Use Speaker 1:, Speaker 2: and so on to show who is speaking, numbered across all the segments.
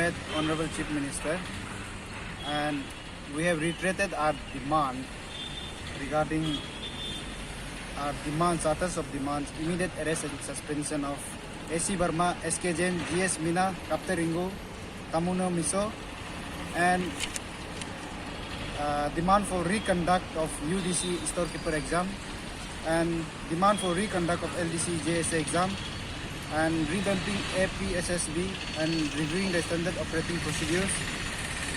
Speaker 1: met Honorable Chief Minister and we have reiterated our demand regarding our demands, status of demands, immediate arrest and suspension of AC Burma, SK Jain, GS Mina, Kapte Ringu, Tamuno Miso, and demand for reconduct of UDC storekeeper exam and demand for reconduct of LDC JSA exam and revamping APSSB and reviewing the standard operating procedures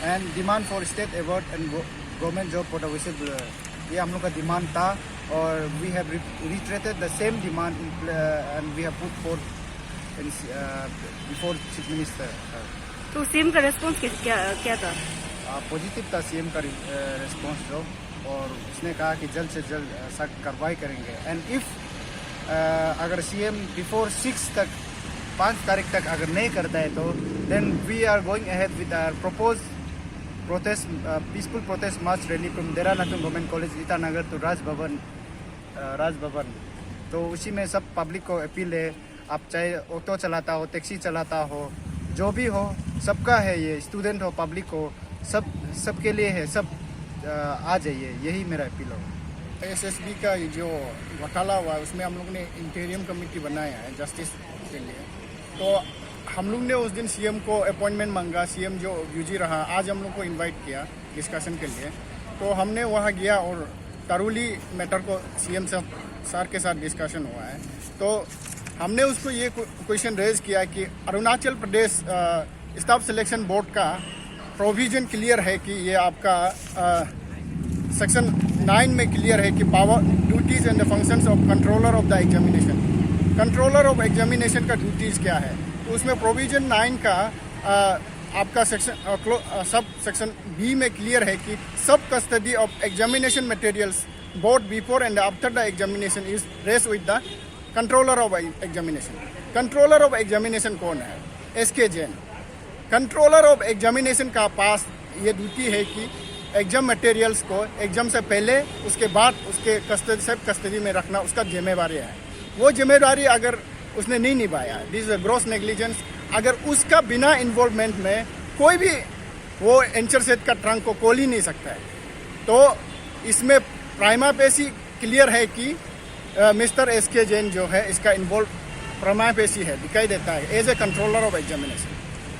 Speaker 1: and demand for state award and government job for the whistleblower. ये हम लोग का demand था और we have reiterated the same demand and we have put for before chief minister.
Speaker 2: तो CM का response क्या था?
Speaker 1: पॉजिटिव था सीएम का रिस्पॉन्स जो, और उसने कहा कि जल्द से जल्द सख्त कार्रवाई करेंगे एंड इफ अगर सीएम बिफोर 5 तारीख तक अगर नहीं करता है तो then we are going ahead with our propose protest, peaceful protest march rally from Dera Natung Government College, Itanagar to Raj Bhavan. तो उसी में सब पब्लिक को अपील है, आप चाहे ऑटो चलाता हो, टैक्सी चलाता हो, जो भी हो, सबका है ये, स्टूडेंट हो, पब्लिक हो, सबके लिए है, सब आ जाइए, यही मेरा अपील हो.
Speaker 3: एसएसबी का जो घोटाला हुआ है उसमें हम लोग ने इंटीरियम कमेटी बनाया है जस्टिस के लिए. तो हम लोग ने उस दिन सीएम को अपॉइंटमेंट मांगा, सीएम जो यूजी रहा, आज हम लोग को इनवाइट किया डिस्कशन के लिए. तो हमने वहाँ गया और तरूली मैटर को सीएम सर के साथ डिस्कशन हुआ है. तो हमने उसको ये क्वेश्चन रेज किया कि Arunachal Pradesh staff selection board का प्रोविजन क्लियर है कि ये आपका सेक्शन 9 में क्लियर है कि power duties and the functions of controller of the examination. Controller of examination का ड्यूटीज क्या है, तो उसमें प्रोविजन 9 का आपका सब सेक्शन बी में क्लियर है कि सब custody of examination materials both before and after the examination is rest with the controller of examination. Controller of examination कौन है? SK Jain. Controller of examination का पास ये ड्यूटी है कि एग्जाम मटेरियल्स को एग्जाम से पहले उसके बाद उसके कस्टडी में रखना उसका जिम्मेवारी है. वो जिम्मेदारी अगर उसने नहीं निभाया, दिस इज ग्रॉस नेग्लिजेंस. अगर उसका बिना इन्वॉल्वमेंट में कोई भी वो एंचर सेट का ट्रंक को खोल ही नहीं सकता है. तो इसमें प्राइमा पेशी क्लियर है कि मिस्टर एसके जैन जो है इसका इन्वॉल्व प्राइमा पेशी है, दिखाई देता है as a controller of examination.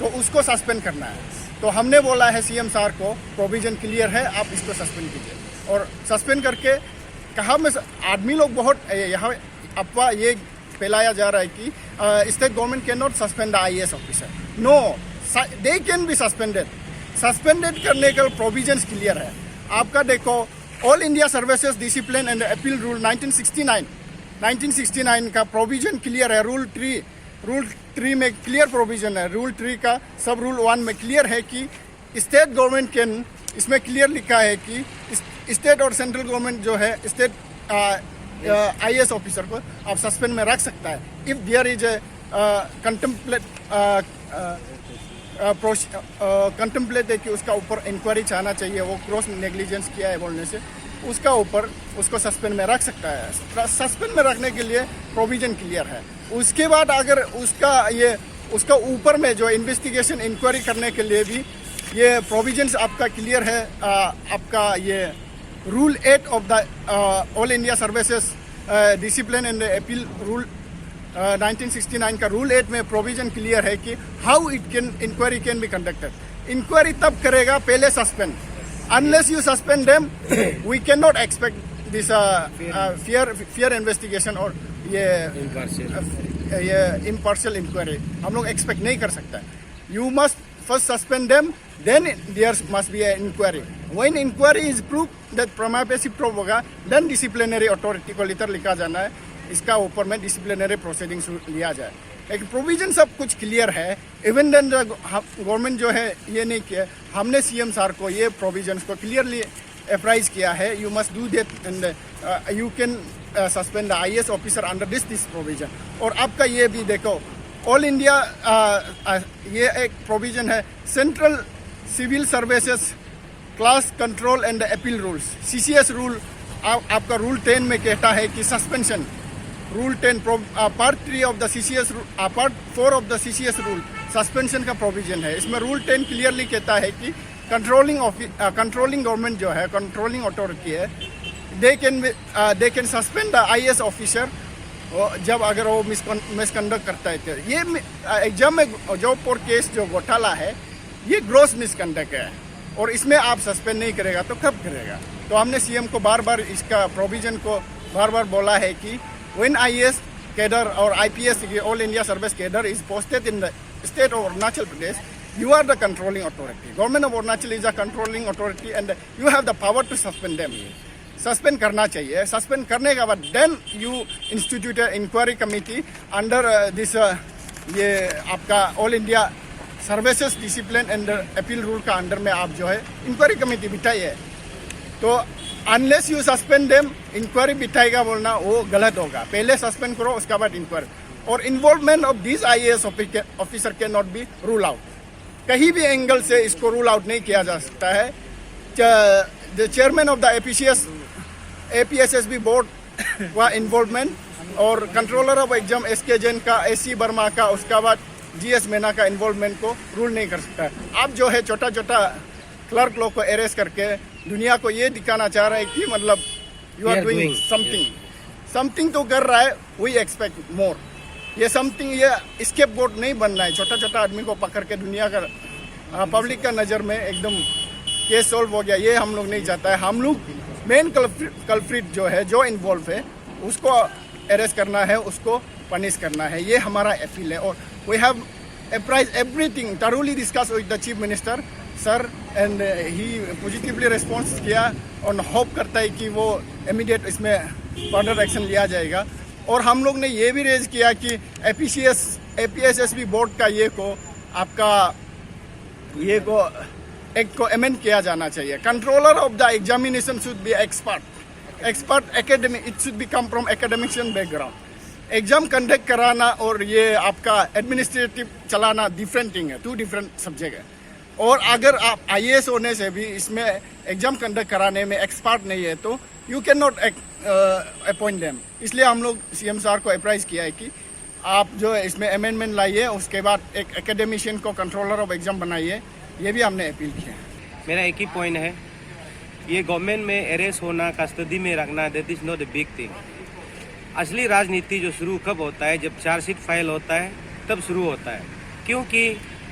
Speaker 3: तो उसको सस्पेंड करना है. तो हमने बोला है सीएम सर को प्रोविजन क्लियर है, आप इसको सस्पेंड कीजिए. और सस्पेंड करके कहा में आदमी लोग बहुत यहाँ अफवाह ये फैलाया जा रहा है कि state government can not suspend the IAS officer. No, they can be suspended. Suspended करने का प्रोविजंस क्लियर है. आपका देखो all India services discipline and appeal rule 1969 का प्रोविजन क्लियर है. रूल 3 में क्लियर प्रोविजन है. रूल 3 का सब रूल 1 में क्लियर है कि स्टेट गवर्नमेंट कैन, इसमें क्लियर लिखा है कि स्टेट और सेंट्रल गवर्नमेंट जो है स्टेट आईएएस ऑफिसर को आप सस्पेंड में रख सकता है if there is a contemplate है कि उसका ऊपर इंक्वायरी चाहना चाहिए, वो क्रॉस नेग्लिजेंस किया है बोलने से उसका ऊपर उसको सस्पेंड में रख सकता है. सस्पेंड में रखने के लिए प्रोविजन क्लियर है. उसके बाद अगर उसका ऊपर में जो इन्वेस्टिगेशन इंक्वायरी करने के लिए भी ये प्रोविजंस आपका क्लियर है. आपका ये rule 8 of the all India services discipline and appeal rule 1969 का रूल 8 में प्रोविजन क्लियर है कि how inquiry can be conducted. Inquiry तब करेगा पहले suspend. Unless you suspend them we can not expect this fear investigation और ये impartial inquiry हम लोग एक्सपेक्ट नहीं कर सकता. You must first suspend them, then there must be an inquiry. When inquiry is proved that prima facie proof होगा, then disciplinary authority को letter लिखा जाना है, इसका ऊपर में disciplinary proceedings लिया जाए. एक प्रोविजन सब कुछ क्लियर है. इवन देन गवर्नमेंट जो है ये नहीं किया. हमने सीएम सर को ये प्रोविजंस को क्लियरली अप्राइज किया है. You must do that and you can suspend the IAS officer under this provision. और आपका ये भी देखो ऑल इंडिया ये एक प्रोविजन है central civil services class control and appeal rules, CCS rule. आपका रूल 10 में कहता है कि suspension. Rule 10 part 3 of the CCS part 4 of the CCS rule suspension का प्रोविजन है। इसमें रूल 10 क्लियरली कहता है कि कंट्रोलिंग गवर्नमेंट जो है, कंट्रोलिंग अथॉरिटी है, they can suspend the IAS officer जब अगर वो मिसकंडक्ट करता है। तो ये एग्जाम में जॉब और केस जो घोटाला है ये ग्रॉस मिसकंडक्ट है और इसमें आप सस्पेंड नहीं करेगा तो कब करेगा। तो हमने सीएम को बार बार इसका प्रोविजन को बार बार बोला है कि व्हेन IAS कैडर और IPS all India service cadre is posted in the state of Arunachal Pradesh, you are the controlling authority. Government of Arunachal is a controlling authority and you have the power to suspend them. Suspend करना चाहिए। Suspend करने के बाद then you institute inquiry committee under this ये आपका all India services discipline and appeal rule का under में आप जो है इंक्वायरी कमेटी बिठाइए। तो unless you suspend them, inquiry बिठाएगा बोलना वो गलत होगा। पहले सस्पेंड करो उसके बाद इंक्वायरी। और involvement of this IAS officer can not be rule out. कहीं भी एंगल से इसको रूल आउट नहीं किया जा सकता है। The chairman of the APSSB board का इन्वॉल्वमेंट और controller of exam SK Jain का, AC वर्मा का, उसके बाद GS मीना का इन्वॉल्वमेंट को रूल नहीं कर सकता है। आप जो है छोटा छोटा क्लर्क लोग को अरेस्ट करके दुनिया को ये दिखाना चाह रहे हैं कि मतलब यू आर डूइंग समथिंग तो कर रहा है। We expect more. ये समथिंग ये स्केप गोट नहीं बनना है। छोटा छोटा आदमी को पकड़ के दुनिया का पब्लिक का नज़र में एकदम केस सॉल्व हो गया, ये हम लोग नहीं चाहता है। हम लोग मेन कल्प्रिट जो है, जो इन्वॉल्व है, उसको अरेस्ट करना है, उसको पनिश करना है। ये हमारा अपील है। और we have apprise everything thoroughly discuss with the chief minister sir and he positively response किया और होप करता है कि वो इमीडिएट इसमें फर्दर एक्शन लिया जाएगा। और हम लोग ने ये भी रेज किया कि APSSB बोर्ड का ये को आपका ये को एक्ट को अमेंड किया जाना चाहिए। Controller of the examination should be expert academic, it should be come from academician background. Exam conduct कराना और ये आपका एडमिनिस्ट्रेटिव चलाना डिफरेंट थिंग है, 2 डिफरेंट सब्जेक्ट है। और अगर आप IAS होने से भी इसमें एग्जाम कंडक्ट कराने में एक्सपर्ट नहीं है तो you can not appoint them. इसलिए हम लोग CM सार को अप्राइज किया है कि आप जो है इसमें अमेंडमेंट लाइए, उसके बाद एक एकेडमिशियन को कंट्रोलर ऑफ एग्जाम बनाइए। ये भी हमने अपील किया है।
Speaker 4: मेरा एक ही पॉइंट है, ये गवर्नमेंट में अरेस्ट होना, कस्टडी में रखना, that is not the big thing. असली राजनीति जो शुरू कब होता है, जब चार्जशीट फाइल होता है तब शुरू होता है। क्योंकि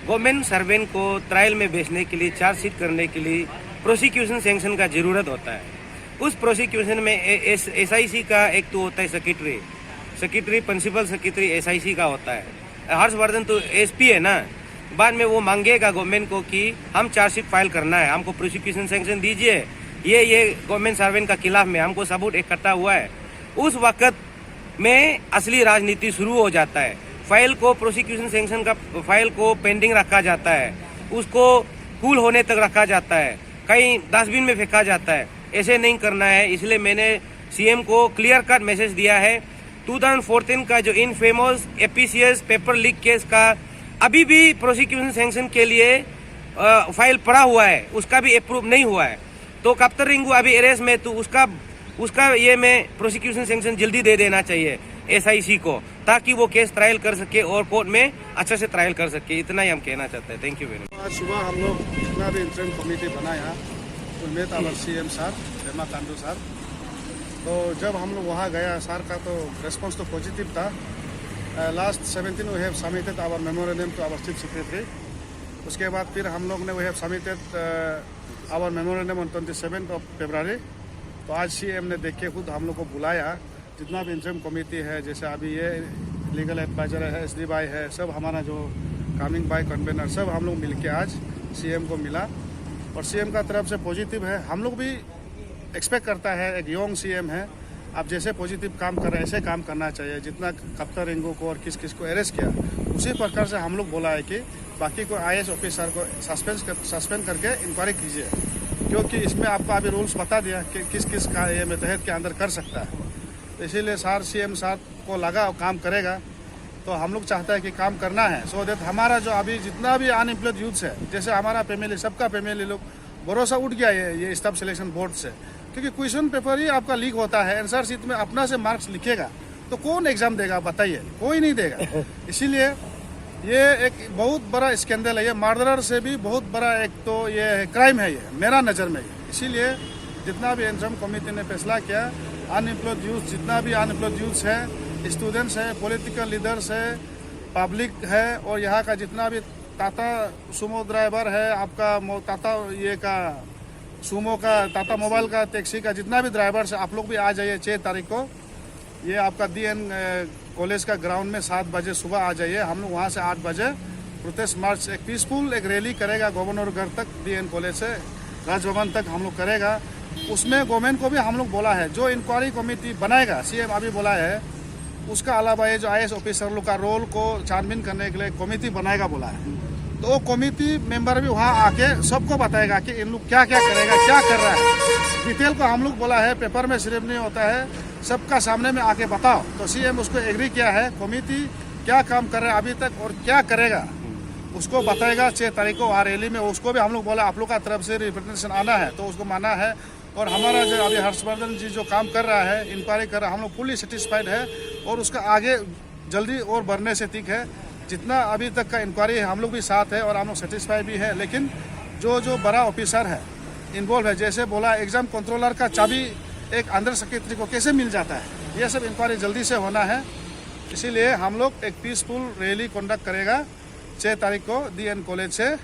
Speaker 4: गवर्नमेंट सर्वेंट को ट्रायल में भेजने के लिए, चार्जशीट करने के लिए प्रोसिक्यूशन सैंक्शन का जरूरत होता है। उस प्रोसिक्यूशन में SIC का एक तो होता है सेक्रेटरी प्रिंसिपल सेक्रेटरी SIC का होता है। हर्षवर्धन तो SP है ना। बाद में वो मांगेगा गवर्नमेंट को कि हम चार्जशीट फाइल करना है, हमको प्रोसिक्यूशन सैंक्शन दीजिए, ये गवर्नमेंट सर्वेंट का खिलाफ में हमको सबूत इकट्ठा हुआ है। उस वक्त में असली राजनीति शुरू हो जाता है। फाइल को, प्रोसिक्यूशन सैंक्शन का फाइल को पेंडिंग रखा जाता है, उसको कूल होने तक रखा जाता है, कहीं डस्टबिन में फेंका जाता है। ऐसे नहीं करना है। इसलिए मैंने CM को क्लियर कट मैसेज दिया है। 2014 का जो infamous APCS paper leak case का अभी भी प्रोसिक्यूशन सैंक्शन के लिए फाइल पड़ा हुआ है, उसका भी अप्रूव नहीं हुआ है। तो कप्तान रिंकू अभी अरेस्ट में, तो उसका ये में प्रोसिक्यूशन सैंक्शन जल्दी दे देना चाहिए SIC को, ताकि वो केस ट्रायल कर सके और कोर्ट में अच्छा से ट्रायल कर सके। इतना ही हम कहना चाहते हैं। Thank you very much.
Speaker 1: आज सुबह हम लोग जितना भी इंटरिम कमेटी बनाया तो मेट आवर CM सार पेमा खांडू सार। तो जब हम लोग वहाँ गया, सार का तो रेस्पॉन्स तो पॉजिटिव था। Last 17 we have submitted our memorandum to our chief secretary. उसके बाद फिर हम लोग ने we have submitted our memorandum on 27 February. तो आज CM ने देख के खुद हम लोग को बुलाया, जितना भी इंटरिम कमेटी है, जैसे अभी ये लीगल एडवाइजर है, SD भाई है, सब हमारा जो कामिंग बाई कन्वेनर, सब हम लोग मिलके आज CM को मिला और CM का तरफ से पॉजिटिव है। हम लोग भी एक्सपेक्ट करता है, एक यंग CM है, आप जैसे पॉजिटिव काम कर रहे हैं ऐसे काम करना चाहिए। जितना कप्तान रिंकू को और किस किस को अरेस्ट किया, उसी प्रकार से हम लोग बोला है कि बाकी को IAS ऑफिसर को सस्पेंड करके इंक्वायरी कीजिए, क्योंकि इसमें आपको अभी रूल्स बता दिया कि किस किस का ये मतहत के अंदर कर सकता है। तो इसीलिए सार CM सार को लगा काम करेगा। तो हम लोग चाहता है कि काम करना है, सो दैट हमारा जो अभी जितना भी अनएम्प्लॉयड यूथ्स है, जैसे हमारा फैमिली, सबका फैमिली लोग भरोसा उठ गया है ये स्टाफ सिलेक्शन बोर्ड से। क्योंकि क्वेश्चन पेपर ही आपका लीक होता है, आंसर शीट में अपना से मार्क्स लिखेगा तो कौन एग्जाम देगा बताइए? कोई नहीं देगा। इसीलिए
Speaker 5: ये एक बहुत बड़ा स्कैंडल है। ये मर्डरर से भी बहुत बड़ा एक तो ये क्राइम है, ये मेरा नज़र में। इसीलिए जितना भी इंटरिम कमेटी ने फैसला किया, अनएम्प्लॉयड यूथ, जितना भी अनएम्प्लॉयड यूथ है, स्टूडेंट्स है, पॉलिटिकल लीडर्स है, पब्लिक है, और यहाँ का जितना भी टाटा सुमो ड्राइवर है, आपका टाटा ये का सुमो का, टाटा मोबाइल का, टैक्सी का जितना भी ड्राइवर्स है, आप लोग भी आ जाइए 6 तारीख को। ये आपका DN कॉलेज का ग्राउंड में 7 बजे सुबह आ जाइए। हम लोग वहाँ से 8 बजे प्रोटेस्ट मार्च, एक पीसफुल एक रैली करेगा गवर्नर घर तक, DN कॉलेज से राजभवन तक हम लोग करेगा। उसमें गवर्नमेंट को भी हम लोग बोला है, जो इंक्वायरी कमेटी बनाएगा, CM अभी बोला है, उसका अलावा ये जो IAS ऑफिसर लोग का रोल को छानबीन करने के लिए कमेटी बनाएगा बोला है। तो वो कमेटी मेंबर भी वहाँ आके सबको बताएगा कि इन लोग क्या क्या करेगा, क्या कर रहा है। डिटेल को हम लोग बोला है, पेपर में सिर्फ नहीं होता है, सबका सामने में आके बताओ। तो CM उसको एग्री किया है, कमेटी क्या काम कर रहा है अभी तक और क्या करेगा उसको बताएगा 6 तारीख को वहाँ रैली में। उसको भी हम लोग बोला आप लोग का तरफ से रिप्रेजेंटेशन आना है, तो उसको माना है। और हमारा जो अभी हर्षवर्धन जी जो काम कर रहा है, इंक्वायरी कर रहा है, हम लोग फुली सेटिस्फाइड है और उसका आगे जल्दी और बढ़ने से ठीक है। जितना अभी तक का इंक्वायरी है हम लोग भी साथ है और हम लोग सेटिस्फाई भी है। लेकिन जो बड़ा ऑफिसर है इन्वॉल्व है, जैसे बोला एग्जाम कंट्रोलर का चाबी एक अंडर सेक्रेटरी को कैसे मिल जाता है, ये सब इंक्वायरी जल्दी से होना है। इसीलिए हम लोग एक पीसफुल रैली कंडक्ट करेगा 6 तारीख को DN कॉलेज से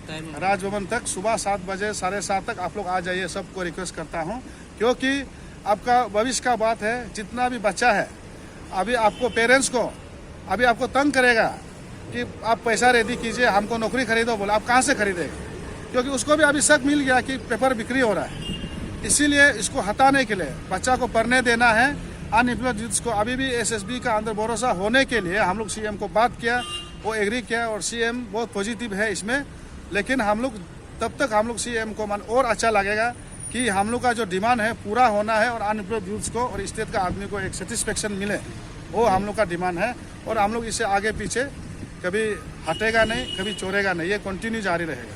Speaker 5: राजभवन तक सुबह 7 बजे 7:30 तक आप लोग आ जाइए। सबको रिक्वेस्ट करता हूँ, क्योंकि आपका भविष्य का बात है। जितना भी बच्चा है, अभी आपको पेरेंट्स को अभी आपको तंग करेगा कि आप पैसा रेडी कीजिए, हमको नौकरी खरीदो, बोला आप कहाँ से खरीदेगा, क्योंकि उसको भी अभी शक मिल गया कि पेपर बिक्री हो रहा है। इसीलिए इसको हटाने के लिए बच्चा को पढ़ने देना है। अनएम्प्लॉयड यूथ को अभी भी SSB का अंदर भरोसा होने के लिए हम लोग CM को बात किया, वो एग्री किया और CM बहुत पॉजिटिव है इसमें। लेकिन हम लोग तब तक हम लोग CM को और अच्छा लगेगा कि हम लोग का जो डिमांड है पूरा होना है और अनएम्प्लॉयड यूथ को और स्टेट का आदमी को एक सेटिस्फेक्शन मिले, वो हम लोग का डिमांड है। और हम लोग इससे आगे पीछे कभी हटेगा नहीं, कभी छोड़ेगा नहीं, ये कंटिन्यू जारी रहेगा।